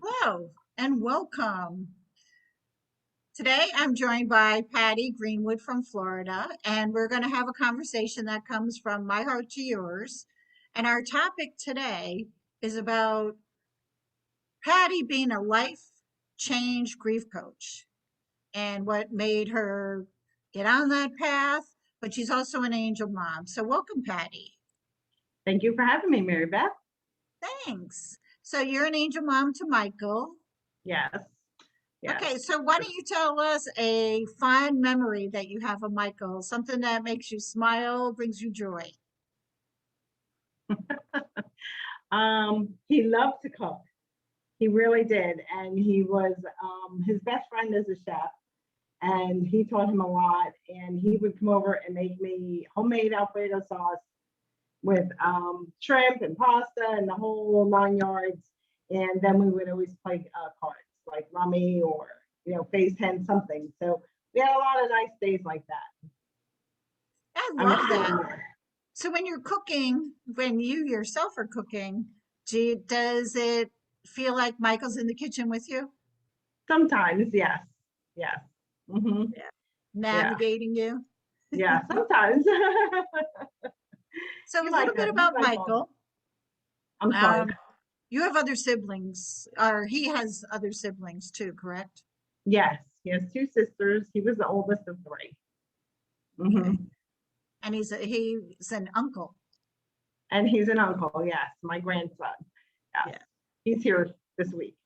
Hello and welcome. Today I'm joined by Patti Greenwood from Florida, and we're going to have a conversation that comes from my heart to yours. And our topic today is about Patti being a life change grief coach and what made her get on that path, but she's also an angel mom. So, welcome, Patti. Thank you for having me, Mary Beth. Thanks. So, you're an angel mom to Michael. Yes. Yes. Okay, so why don't you tell us a fond memory that you have of Michael, something that makes you smile, brings you joy? He loved to cook. He really did. And he was his best friend is a chef, and he taught him a lot. And he would come over and make me homemade Alfredo sauce with shrimp and pasta and the whole 9 yards. And then we would always play cards like rummy or phase 10 something. So we had a lot of nice days like that. I I love miss that. him. So when you're cooking, when you yourself are cooking, does it feel like Michael's in the kitchen with you? Sometimes, yes. Yes. Hmm. Yeah. Yeah. Navigating you? Yeah, sometimes. So He a likes little bit it. He about likes all. Michael. I'm sorry. You have other siblings, or he has other siblings too, correct? Yes, he has two sisters. He was the oldest of three. Okay. Hmm. And he's an uncle. And he's an uncle. Yes, my grandson. Yes, Yeah. he's here this week.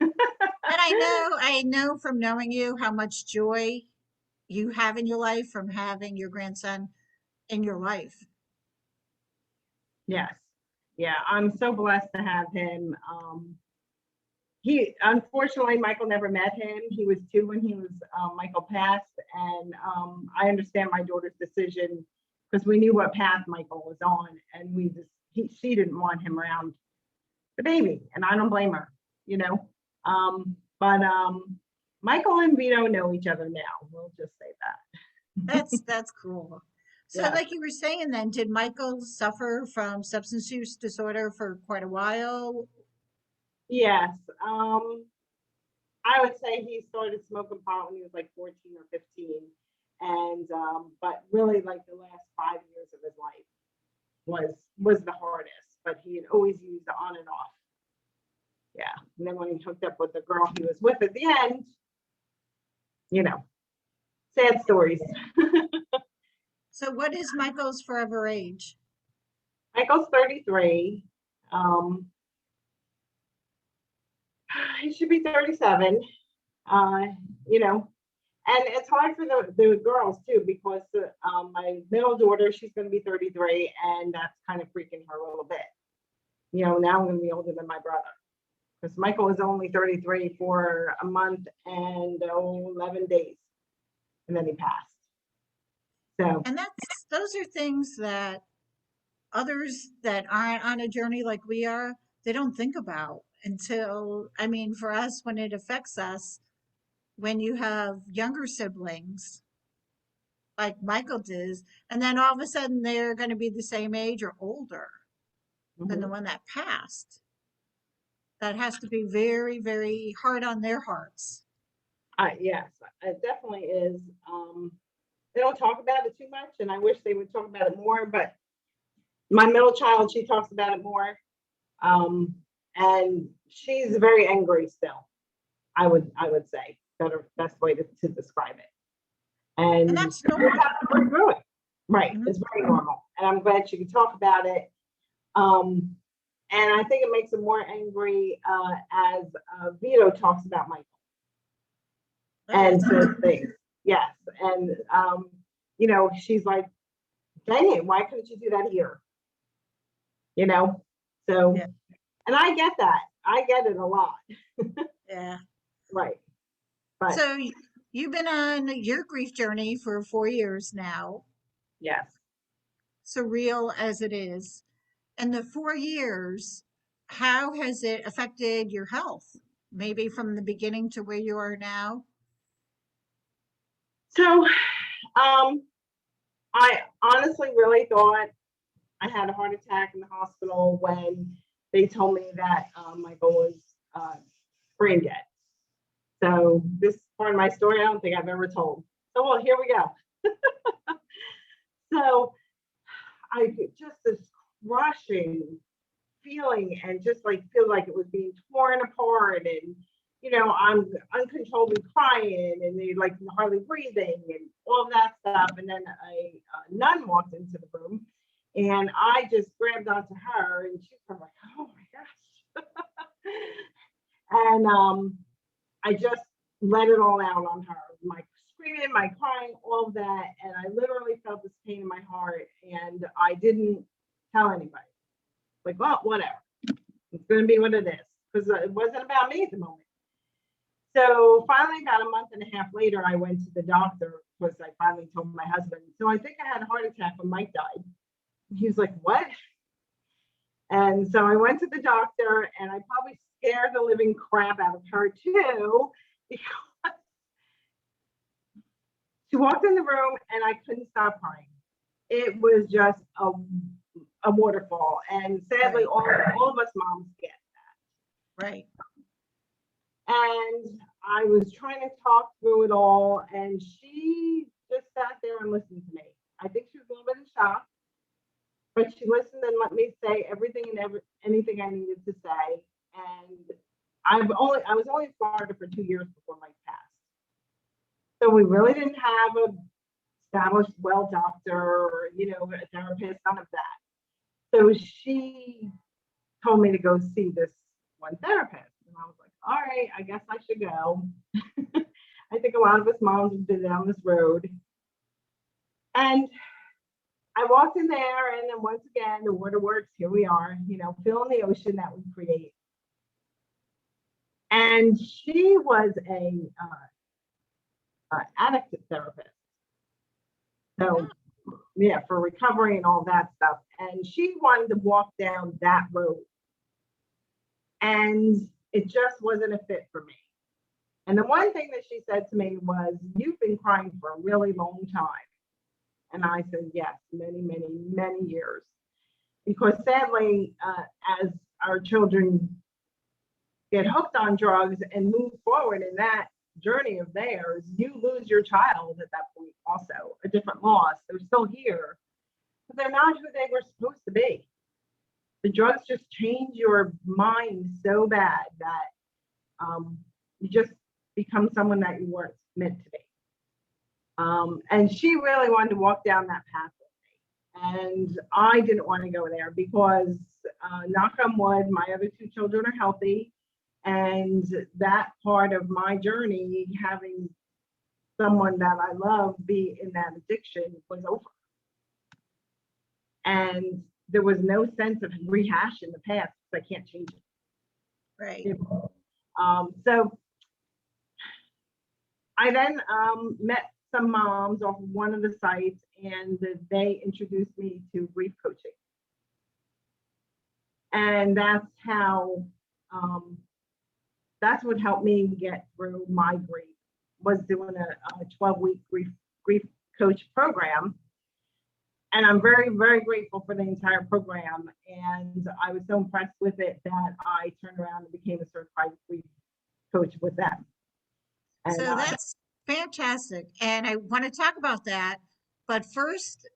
And I know from knowing you how much joy you have in your life from having your grandson in your life. Yes, yeah, I'm so blessed to have him. He unfortunately, Michael never met him. He was 2 when Michael passed, and I understand my daughter's decision because we knew what path Michael was on, and she didn't want him around the baby, and I don't blame her, you know. But Michael and Vito know each other now. We'll just say that. That's cool. So Yeah. like you were saying then, did Michael suffer from substance use disorder for quite a while? Yes. I would say he started smoking pot when he was like 14 or 15. And but really like the last 5 years of his life was the hardest. But he had always used it on and off. Yeah. And then when he hooked up with the girl he was with at the end, you know, sad stories. So what is Michael's forever age? Michael's 33. Um, he should be 37. Uh, you know, and it's hard for the girls too because my middle daughter, she's going to be 33, and that's kind of freaking her a little bit. Now I'm going to be older than my brother because Michael was only 33 for a month and 11 days, and then he passed. So, And those are things that others that aren't on a journey like we are, they don't think about until, I mean, for us, when it affects us, when you have younger siblings like Michael does, and then all of a sudden they're going to be the same age or older than the mhm. one that passed. That has to be very, very hard on their hearts. Yes, it definitely is. They don't talk about it too much, and I wish they would talk about it more. But my middle child, she talks about it more, um, and she's very angry still. I would say better best way to describe it. And And that's you normal. have to work through it. Right, Mhm. it's very normal, and I'm glad she could talk about it. Um, and I think it makes him more angry as Vito talks about Michael Oh, and that's says good. things. Yes, and she's like, "Dang it, why couldn't you do that here?" You know, so Yeah. and I get that. I get it a lot. Yeah. Right, but So you've been on your grief journey for 4 years now, yes. surreal as it is. And the 4 years, how has it affected your health? Maybe from the beginning to where you are now? So I honestly really thought I had a heart attack in the hospital when they told me that Michael was brain dead. So this part of my story, I don't think I've ever told. So, well, here we go. So I just this crushing feeling and just like feel like it was being torn apart, and I'm uncontrollably crying and they like hardly breathing and all of that stuff. And then a nun walked into the room and I just grabbed onto her and she's kind of like, oh my gosh. And I just let it all out on her, my screaming, my crying, all of that. And I literally felt this pain in my heart and I didn't tell anybody. Like, well, whatever. It's going to be what it is, because it wasn't about me at the moment. So finally, about a month and a half later, I went to the doctor because I finally told my husband. So I think I had a heart attack when Mike died. He was like, what? And so I went to the doctor and I probably scared the living crap out of her too, because she walked in the room and I couldn't stop crying. It was just a waterfall. And sadly, all of us moms get that. Right. And I was trying to talk through it all, and she just sat there and listened to me. I think she was a little bit in shock, but she listened and let me say everything and anything I needed to say. And I was only in Florida for 2 years before Mike passed. So we really didn't have a established well doctor or, a therapist, none of that. So she told me to go see this one therapist. And I was like, all right, I guess I should go. I think a lot of us moms have been down this road. And I walked in there, and then once again, the waterworks, here we are, feeling the ocean that we create. And she was a addict therapist. So, yeah, for recovery and all that stuff. And she wanted to walk down that road. And it just wasn't a fit for me. And the one thing that she said to me was, you've been crying for a really long time. And I said, yes, many, many, many years. Because sadly, as our children get hooked on drugs and move forward in that journey of theirs, you lose your child at that point also, a different loss. They're still here, but they're not who they were supposed to be. The drugs just change your mind so bad that you just become someone that you weren't meant to be. And she really wanted to walk down that path with me. And I didn't want to go there because, knock on wood, my other two children are healthy. And that part of my journey, having someone that I love be in that addiction, was over. And there was no sense of rehashing the past because I can't change it. Right. So I then met some moms off of one of the sites, and they introduced me to grief coaching. And that's how, that's what helped me get through my grief, was doing a 12-week grief coach program. And I'm very, very grateful for the entire program. And I was so impressed with it that I turned around and became a certified grief coach with them. And, So that's fantastic. And I want to talk about that. But first,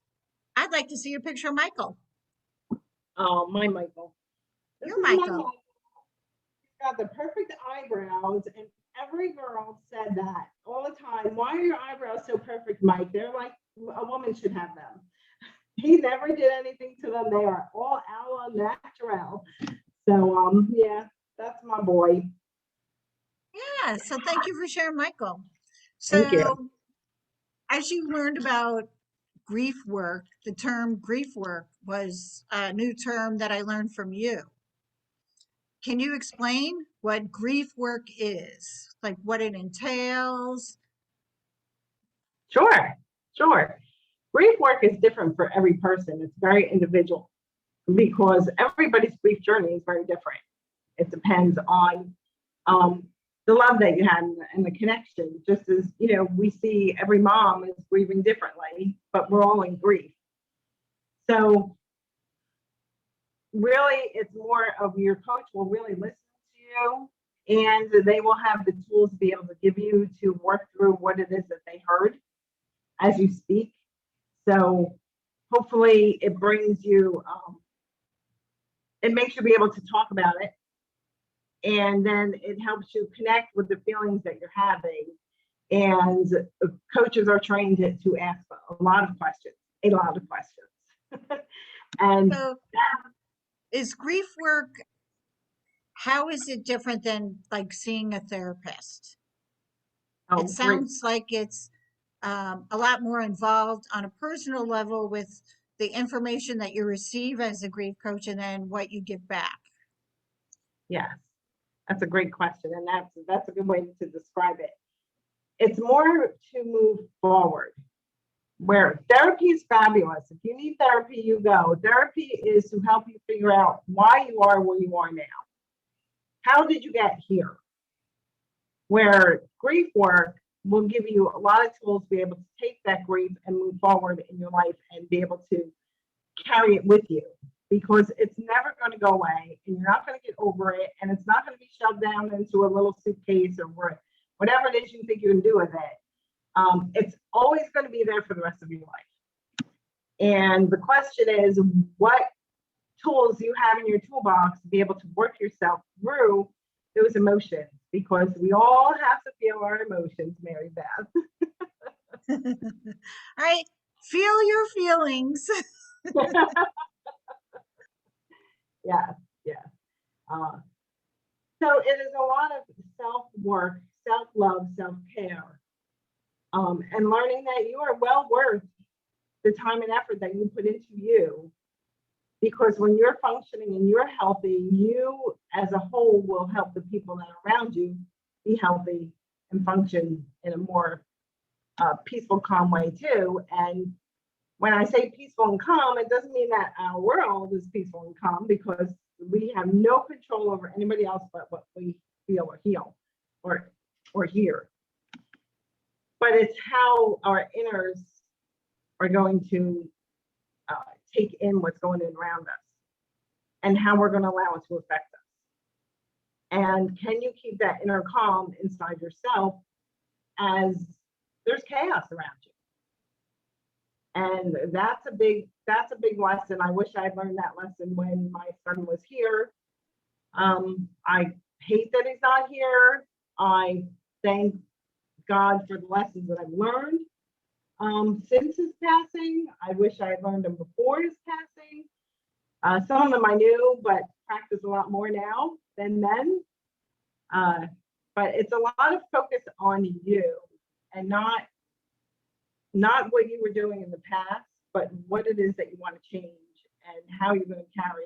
I'd like to see your picture of Michael. Oh, my Michael. Your Michael. He's got the perfect eyebrows, and every girl said that all the time. Why are your eyebrows so perfect, Mike? They're like a woman should have them. He never did anything to them. They are all a la natural. So, yeah, that's my boy. Yeah. So thank you for sharing Michael. Thank you. So as you learned about grief work, the term grief work was a new term that I learned from you. Can you explain what grief work is? Like what it entails? Sure. Grief work is different for every person. It's very individual because everybody's grief journey is very different. It depends on the love that you had and the connection. Just as, we see every mom is grieving differently, but we're all in grief. So really, it's more of your coach will really listen to you and they will have the tools to be able to give you to work through what it is that they heard as you speak. So hopefully it brings you, it makes you be able to talk about it. And then it helps you connect with the feelings that you're having. And coaches are trained to ask a lot of questions. And So is grief work, how is it different than like seeing a therapist? oh, It great. sounds like it's a lot more involved on a personal level with the information that you receive as a grief coach and then what you give back. Yes, that's a great question. And that's a good way to describe it. It's more to move forward, where therapy is fabulous. If you need therapy, you go. Therapy is to help you figure out why you are where you are now. How did you get here? Where grief work will give you a lot of tools to be able to take that grief and move forward in your life and be able to carry it with you, because it's never going to go away and you're not going to get over it, and it's not going to be shoved down into a little suitcase or whatever it is you think you can do with it. It's always going to be there for the rest of your life. And the question is, what tools you have in your toolbox to be able to work yourself through those emotions, because we all have to feel our emotions, Mary Beth. All right, feel your feelings. Yes, yes. So it is a lot of self-work, self-love, self-care, and learning that you are well worth the time and effort that you put into you. Because when you're functioning and you're healthy, you as a whole will help the people that are around you be healthy and function in a more peaceful, calm way too. And when I say peaceful and calm, it doesn't mean that our world is peaceful and calm, because we have no control over anybody else but what we feel or heal or hear. But it's how our inners are going to take in what's going on around us and how we're going to allow it to affect us. And can you keep that inner calm inside yourself as there's chaos around you? And that's a big lesson. I wish I had learned that lesson when my son was here. I hate that he's not here. I thank God for the lessons that I've learned since his passing. I wish I had learned them before his passing. Some of them I knew, but practice a lot more now than then. But it's a lot of focus on you, and not what you were doing in the past, but what it is that you want to change and how you're going to carry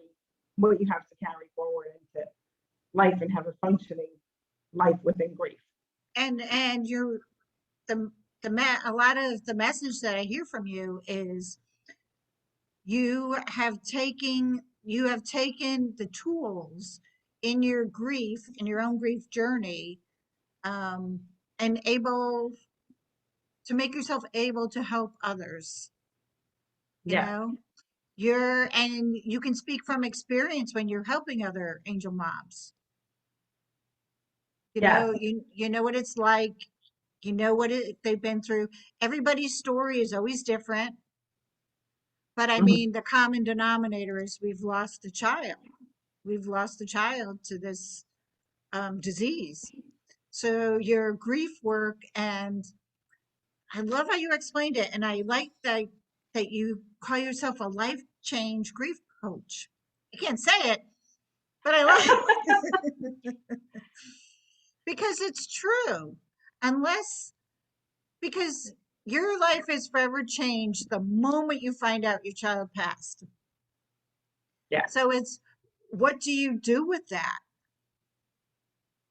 what you have to carry forward into life and have a functioning life within grief. And you're a lot of the message that I hear from you is you have taken the tools in your grief, in your own grief journey, and able to make yourself able to help others. You Yeah. know, and you can speak from experience when you're helping other angel moms. You Yes. know, you know what it's like. You know what they've been through. Everybody's story is always different. But I mean, the common denominator is we've lost a child. We've lost a child to this disease. So your grief work, and I love how you explained it, and I like that you call yourself a life change grief coach. I can't say it, but I love it because it's true. Unless because your life is forever changed the moment you find out your child passed. Yeah. So it's, what do you do with that?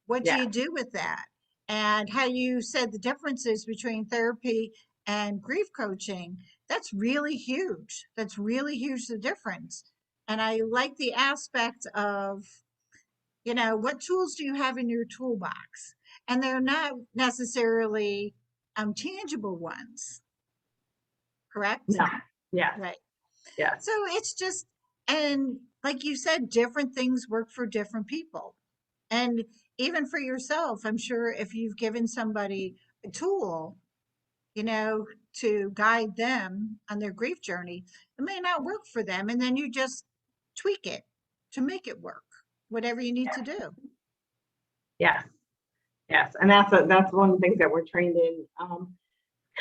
What do Yeah. you do with that? And how you said the differences between therapy and grief coaching, that's really huge. That's really huge, the difference. And I like the aspect of, what tools do you have in your toolbox? And they're not necessarily tangible ones, correct? No. Yeah. Right. Yeah. So it's just, and like you said, different things work for different people. And even for yourself, I'm sure if you've given somebody a tool, to guide them on their grief journey, it may not work for them. And then you just tweak it to make it work, whatever you need to do. Yes, yes, and that's one of the things that we're trained in.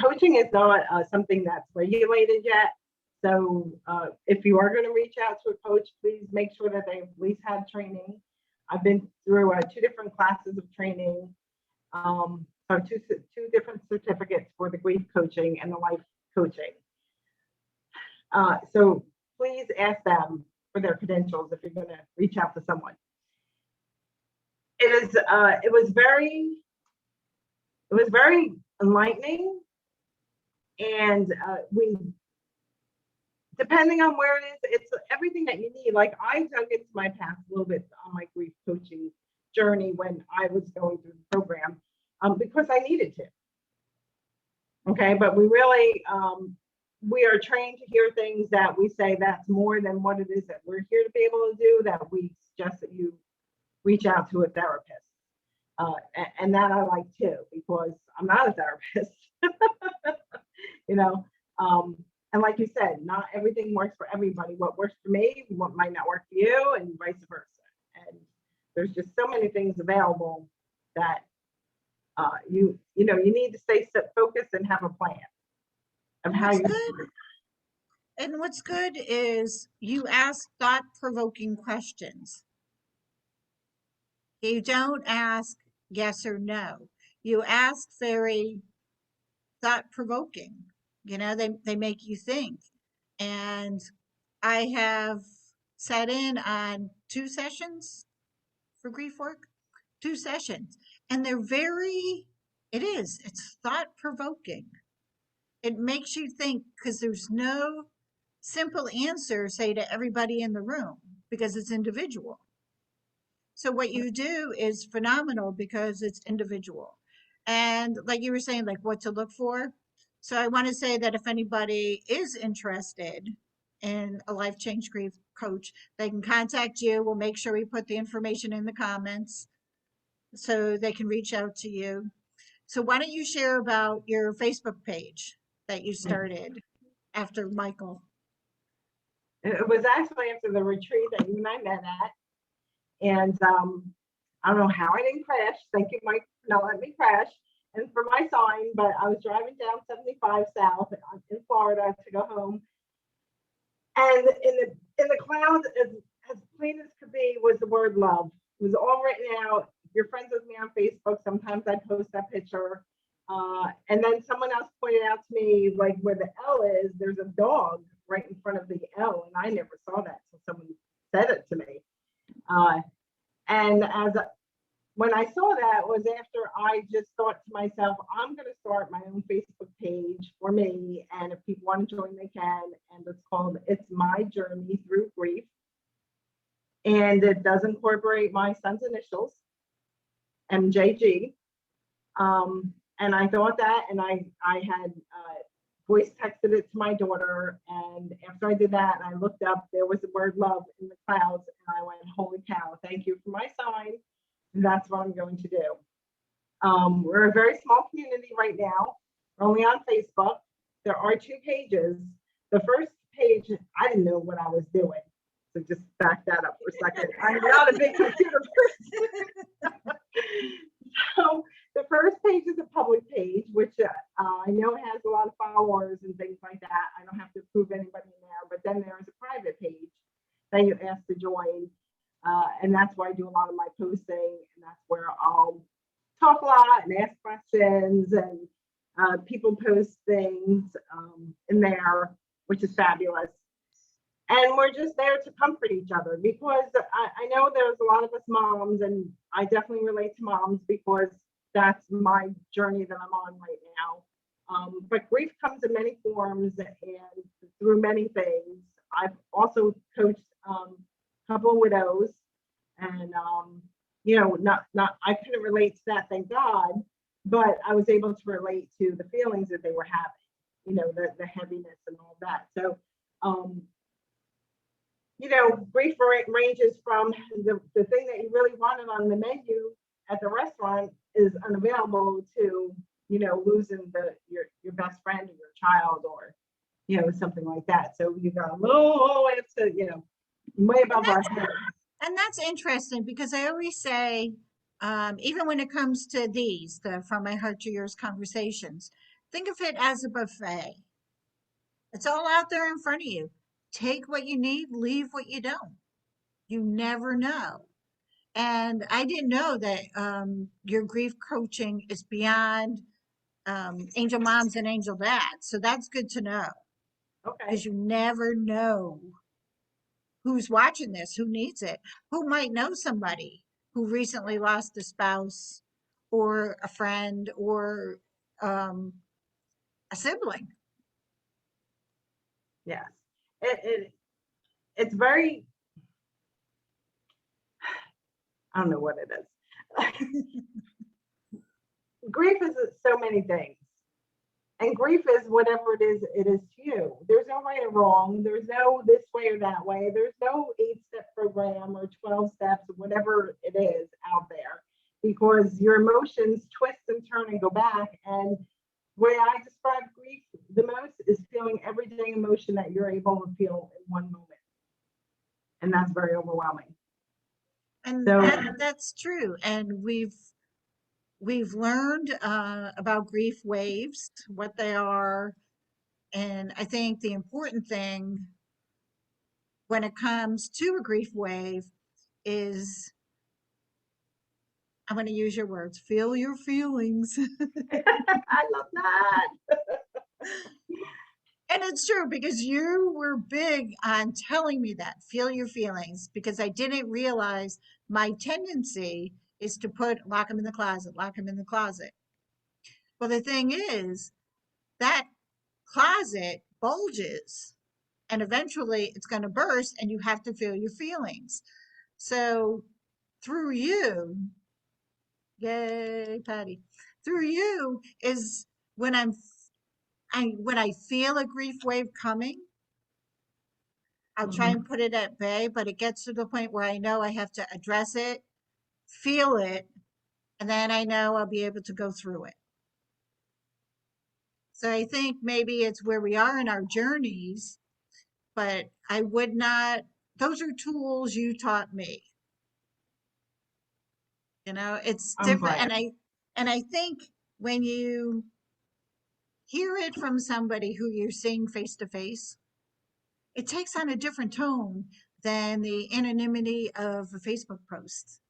Coaching is not something that's regulated yet. So if you are going to reach out to a coach, please make sure that they've at least had training. I've been through 2 different classes of training, so two different certificates for the grief coaching and the life coaching. So please ask them for their credentials if you're going to reach out to someone. It was very enlightening, and we, depending on where it is, it's everything that you need. Like, I dug into my past a little bit on my grief coaching journey when I was going through the program, because I needed to. Okay, but we really, we are trained to hear things that we say that's more than what it is that we're here to be able to do, that we suggest that you reach out to a therapist. And that I like too, because I'm not a therapist. And like you said, not everything works for everybody. What works for me, what might not work for you, and vice versa. And there's just so many things available that you need to stay focused and have a plan of how you. And what's good is you ask thought-provoking questions. You don't ask yes or no. You ask very thought-provoking. They make you think. And I have sat in on 2 sessions for grief work, 2 sessions, and it's thought-provoking. It makes you think, because there's no simple answer, say, to everybody in the room, because it's individual. So what you do is phenomenal because it's individual. And like you were saying, like what to look for. So I want to say that if anybody is interested in a life change grief coach, they can contact you. We'll make sure we put the information in the comments so they can reach out to you. So why don't you share about your Facebook page that you started after Michael? It was actually after the retreat that you and I met at. And I don't know how I didn't crash. Thank you, Mike, for not letting me crash. And for my sign, but I was driving down 75 South in Florida to go home. And in the clouds, as plain as could be, was the word love. It was all written out. If you're friends with me on Facebook, sometimes I post that picture. And then someone else pointed out to me, like, where the L is, there's a dog right in front of the L. And I never saw that until someone said it to me. And when I saw that was after I just thought to myself, I'm going to start my own Facebook page for me. And if people want to join, they can. And it's called It's My Journey Through Grief. And it does incorporate my son's initials, MJG. And I thought that, and I had voice texted it to my daughter. And after I did that, and I looked up, there was the word love in the clouds. And I went, holy cow, thank you for my sign. That's what I'm going to do. We're a very small community right now. We're only on Facebook. There are 2 pages. The first page, I didn't know what I was doing. So just back that up for a second. I'm not a big computer person. So the first page is a public page, which I know has a lot of followers and things like that. I don't have to approve anybody in there. But then there is a private page that you ask to join. And that's where I do a lot of my posting. And that's where I'll talk a lot and ask questions. And people post things in there, which is fabulous. And we're just there to comfort each other, because I know there's a lot of us moms, and I definitely relate to moms because that's my journey that I'm on right now. But grief comes in many forms and through many things. I've also coached a couple of widows, and I couldn't relate to that, thank God, but I was able to relate to the feelings that they were having, the heaviness and all that. So grief ranges from the thing that you really wanted on the menu at the restaurant is unavailable to, losing your best friend or your child or, something like that. So you got a little way up to, way above our head. And that's interesting because I always say, even when it comes to the From My Heart to Yours conversations, think of it as a buffet. It's all out there in front of you. Take what you need, leave what you don't. You never know. And I didn't know that your grief coaching is beyond angel moms and angel dads. So that's good to know Okay. because you never know who's watching this, who needs it, who might know somebody who recently lost a spouse or a friend or a sibling. Yes. It's very, I don't know what it is. Grief is so many things. And grief is whatever it is to you. There's no right or wrong. There's no this way or that way. There's no 8-step program or 12 steps, whatever it is out there, because your emotions twist and turn and go back. And the way I describe grief the most is feeling everyday emotion that you're able to feel in one moment. And that's very overwhelming. And So, that's true. And we've learned about grief waves, what they are. And I think the important thing when it comes to a grief wave is, I'm going to use your words, feel your feelings. I love that. And it's true because you were big on telling me that, feel your feelings, because I didn't realize my tendency is to lock them in the closet, lock them in the closet. Well, the thing is, that closet bulges and eventually it's going to burst and you have to feel your feelings. So through you, yay, Patty, through you is when when I feel a grief wave coming, I'll try and put it at bay, but it gets to the point where I know I have to address it, feel it, and then I know I'll be able to go through it. So I think maybe it's where we are in our journeys, but I would not, those are tools you taught me. It's I'm different. glad. And I think when you hear it from somebody who you're seeing face to face, it takes on a different tone than the anonymity of a Facebook post.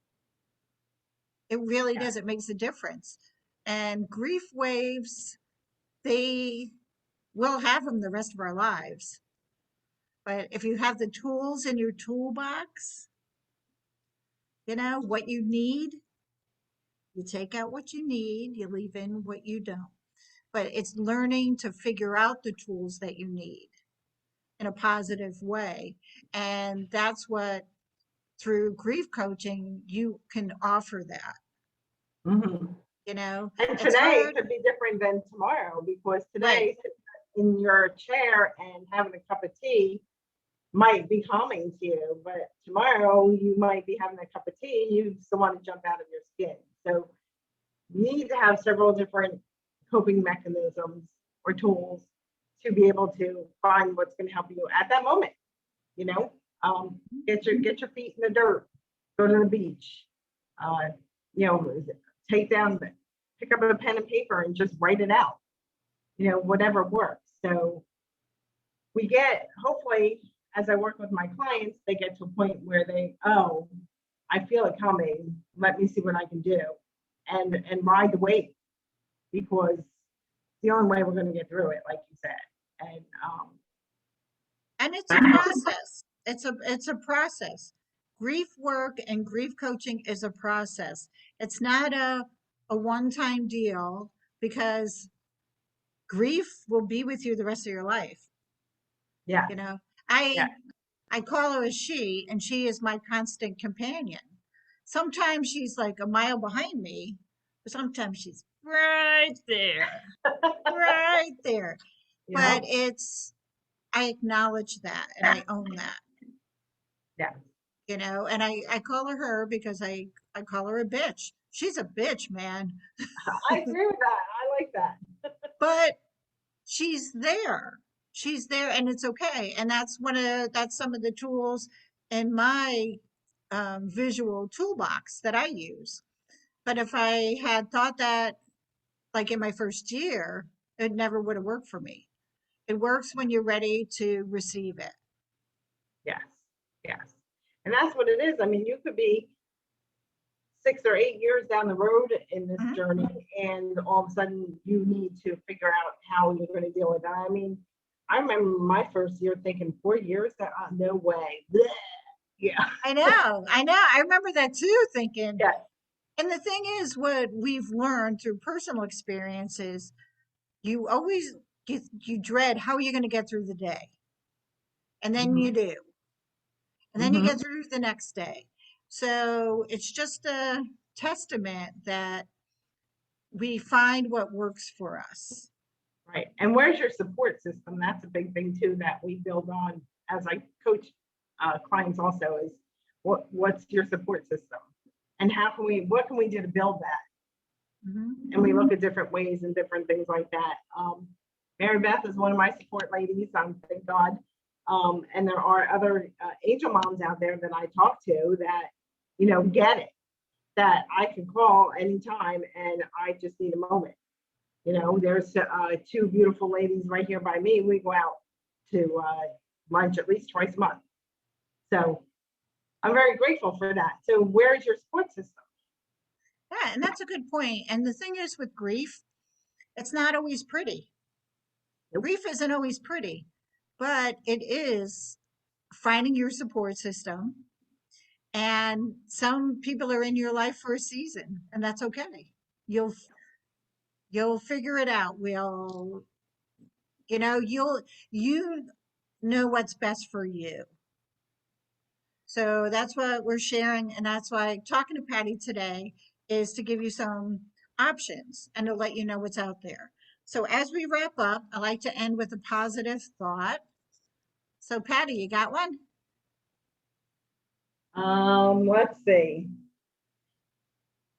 It really Yeah. does. It makes a difference. And grief waves, they will have them the rest of our lives. But if you have the tools in your toolbox, what you need, you take out what you need, you leave in what you don't. But it's learning to figure out the tools that you need in a positive way. And that's what, through grief coaching, you can offer that. Mm-hmm. And It's today hard. could be different than tomorrow, because Right. today sitting in your chair and having a cup of tea might be calming to you, but tomorrow you might be having a cup of tea, you still want to jump out of your skin. So you need to have several different coping mechanisms or tools to be able to find what's going to help you at that moment. Get your feet in the dirt, go to the beach, pick up a pen and paper and just write it out, whatever works. So we hopefully, as I work with my clients, they get to a point where I feel it coming. Let me see what I can do and ride the wave, because it's the only way we're going to get through it, like you said. And it's a process. It's a process. Grief work and grief coaching is a process. It's not a one-time deal, because grief will be with you the rest of your life. Yeah. I call her a she, and she is my constant companion. Sometimes she's like a mile behind me, but sometimes she's right there, right there. But I acknowledge that and I own that. Yeah. And I call her because I call her a bitch. She's a bitch, man. I agree with that. I like that. But she's there. She's there and it's okay. And that's some of the tools in my visual toolbox that I use. But if I had thought that like in my first year, it never would have worked for me. It works when you're ready to receive it. Yes. Yes. And that's what it is. I mean, you could be 6 or 8 years down the road in this Mhm. journey, and all of a sudden you need to figure out how you're going to deal with that. I mean, I remember my first year thinking 4 years, that no way. Blech. Yeah. I know, I know. I remember that too, thinking. Yeah. And the thing is, what we've learned through personal experiences, you always you dread how are you going to get through the day, and then you Hmm. do, and then you get Hmm. through the next day. So it's just a testament that we find what works for us. Right. And where's your support system? That's a big thing too that we build on as I coach clients also is what's your support system? And what can we do to build that? Mhm. And we look at different ways and different things like that. Mary Beth is one of my support ladies, thank God. And there are other angel moms out there that I talk to that, get it, that I can call anytime and I just need a moment. There's two beautiful ladies right here by me. We go out to lunch at least twice a month. So I'm very grateful for that. So where's your support system? Yeah, and that's a good point. And the thing is with grief, it's not always pretty. Nope. Grief isn't always pretty, but it is finding your support system. And some people are in your life for a season, and that's okay. You'll you'll figure it out. You know what's best for you. So that's what we're sharing, and that's why talking to Patty today is to give you some options and to let you know what's out there. So as we wrap up, I like to end with a positive thought. So Patty, you got one? Let's see.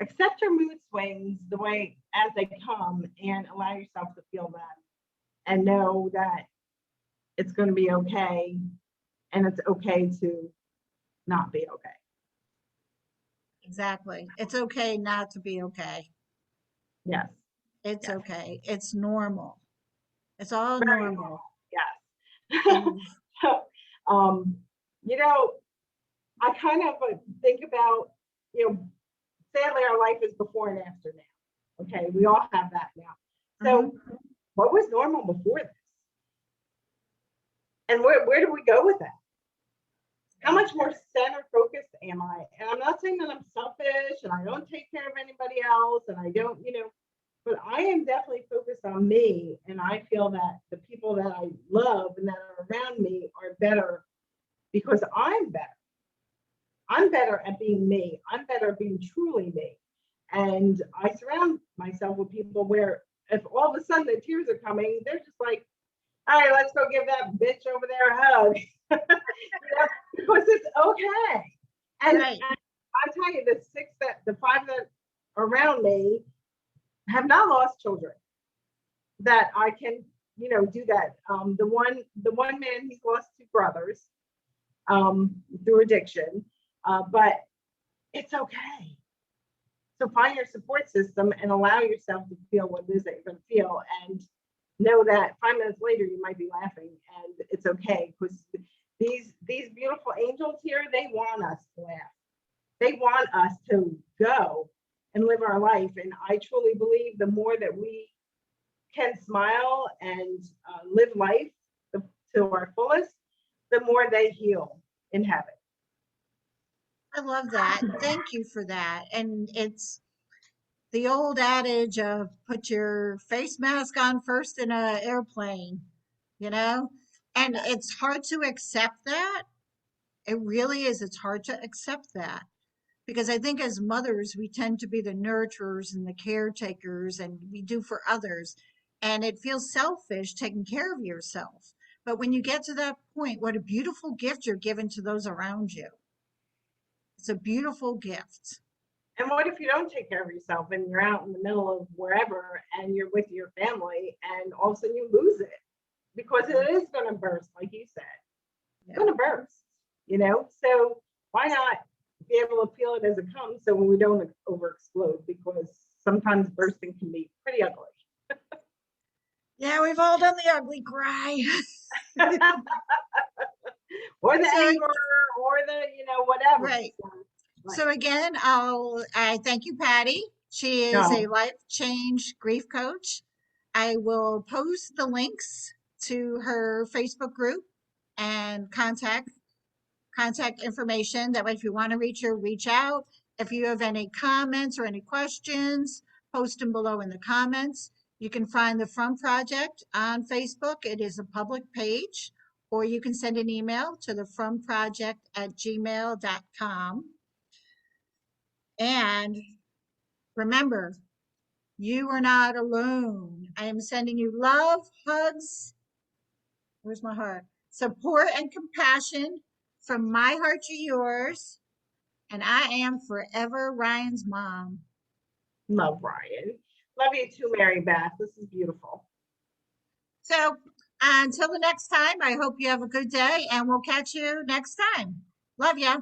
Accept your mood swings the way as they come and allow yourself to feel them and know that it's going to be okay and it's okay to not be okay. Exactly. It's okay not to be okay. Yes. It's Yes. okay. It's normal. It's all Very normal. normal. Yes. And So, um, you know, I kind of think about, sadly, our life is before and after now. Okay. We all have that now. mhm, So, what was normal before this? And where do we go with that? How much more center focused am I? And I'm not saying that I'm selfish and I don't take care of anybody else and I don't, but I am definitely focused on me. And I feel that the people that I love and that are around me are better because I'm better. I'm better at being me. I'm better at being truly me. And I surround myself with people where if all of a sudden the tears are coming, they're just like, all right, let's go give that bitch over there a hug. Because it's okay. And right. I tell you, the five that are around me have not lost children that I can, do that. The one man, he's lost two brothers through addiction, but it's okay. So find your support system and allow yourself to feel what it is that you're going to feel, and know that 5 minutes later you might be laughing, and it's okay because these beautiful angels here, they want us to laugh. They want us to go and live our life. And I truly believe the more that we can smile and live life to our fullest, the more they heal in heaven. I love that. Thank you for that. And it's the old adage of put your face mask on first in an airplane, you know? And it's hard to accept that. It really is. It's hard to accept that because I think as mothers, we tend to be the nurturers and the caretakers and we do for others. And it feels selfish taking care of yourself. But when you get to that point, what a beautiful gift you're giving to those around you. It's a beautiful gift. And what if you don't take care of yourself and you're out in the middle of wherever and you're with your family and all of a sudden you lose it because it is going to burst, like you said. It's going to burst, you know? So why not be able to feel it as it comes so we don't over explode, because sometimes bursting can be pretty ugly. Yeah, we've all done the ugly cry. Or the So, anger or the, whatever. right. So, So again, I thank you, Patty. She is a no, life change grief coach. I will post the links to her Facebook group and contact information. That way, if you want to reach her, reach out. If you have any comments or any questions, post them below in the comments. You can find the From Project on Facebook. It is a public page, or you can send an email to the fromproject@gmail.com. And remember, you are not alone. I am sending you love, hugs. Where's my heart? Support and compassion from my heart to yours. And I am forever Ryan's mom. love Ryan. Love you too, Mary Beth. This is beautiful. So until the next time, I hope you have a good day and we'll catch you next time. Love ya.